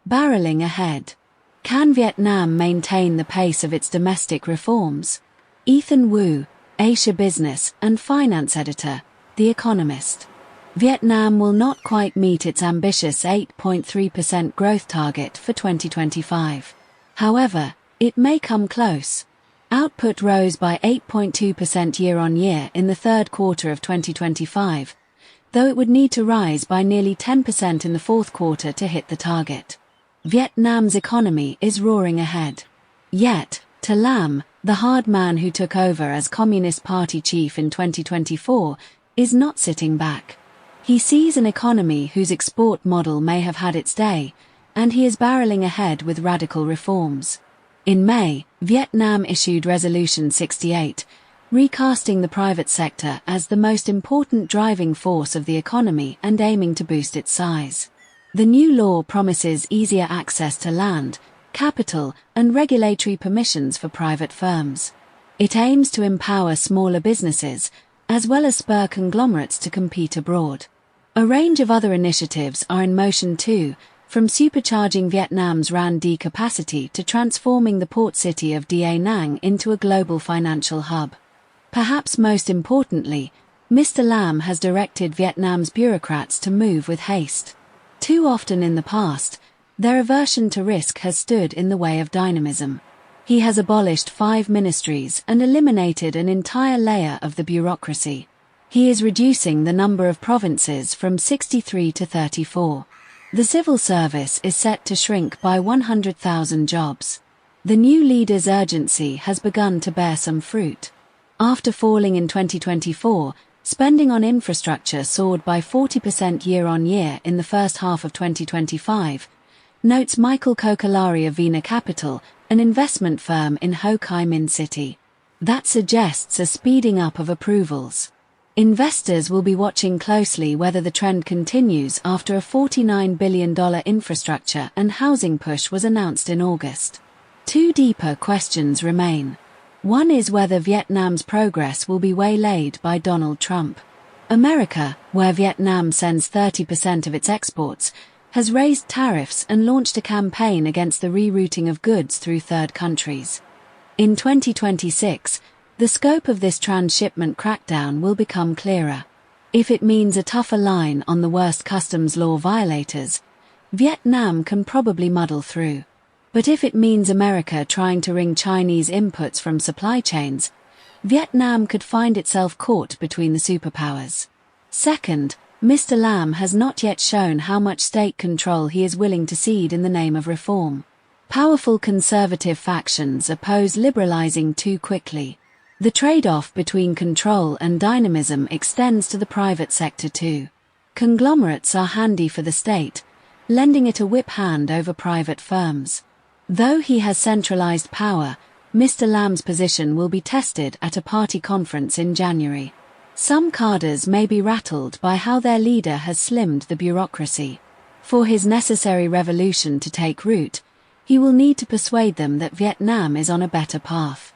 Barreling ahead. Can Vietnam maintain the pace of its domestic reforms? Ethan Wu, Asia Business and Finance Editor, The Economist. Vietnam will not quite meet its ambitious 8.3% growth target for 2025. However, it may come close. Output rose by 8.2% year-on-year in the third quarter of 2025, though it would need to rise by nearly 10% in the fourth quarter to hit the target. Vietnam's economy is roaring ahead. Yet, To Lam, the hard man who took over as Communist Party chief in 2024, is not sitting back. He sees an economy whose export model may have had its day, and he is barreling ahead with radical reforms. In May, Vietnam issued Resolution 68, recasting the private sector as the most important driving force of the economy and aiming to boost its size. The new law promises easier access to land, capital, and regulatory permissions for private firms. It aims to empower smaller businesses, as well as spur conglomerates to compete abroad. A range of other initiatives are in motion too, from supercharging Vietnam's R&D capacity to transforming the port city of Da Nang into a global financial hub. Perhaps most importantly, Mr. Lam has directed Vietnam's bureaucrats to move with haste. Too often in the past, their aversion to risk has stood in the way of dynamism. He has abolished 5 ministries and eliminated an entire layer of the bureaucracy. He is reducing the number of provinces from 63 to 34. The civil service is set to shrink by 100,000 jobs. The new leader's urgency has begun to bear some fruit. After falling in 2024, spending on infrastructure soared by 40% year-on-year in the first half of 2025, notes Michael Kokalari of Vina Capital, an investment firm in Ho Chi Minh City. That suggests a speeding up of approvals. Investors will be watching closely whether the trend continues after a $49 billion infrastructure and housing push was announced in August. 2 deeper questions remain. One is whether Vietnam's progress will be waylaid by Donald Trump. America, where Vietnam sends 30% of its exports, has raised tariffs and launched a campaign against the rerouting of goods through third countries. In 2026, the scope of this transshipment crackdown will become clearer. If it means a tougher line on the worst customs law violators, Vietnam can probably muddle through. But if it means America trying to wring Chinese inputs from supply chains, Vietnam could find itself caught between the superpowers. Second, Mr. Lam has not yet shown how much state control he is willing to cede in the name of reform. Powerful conservative factions oppose liberalizing too quickly. The trade-off between control and dynamism extends to the private sector too. Conglomerates are handy for the state, lending it a whip hand over private firms. Though he has centralized power, Mr. Lam's position will be tested at a party conference in January. Some cadres may be rattled by how their leader has slimmed the bureaucracy. For his necessary revolution to take root, he will need to persuade them that Vietnam is on a better path.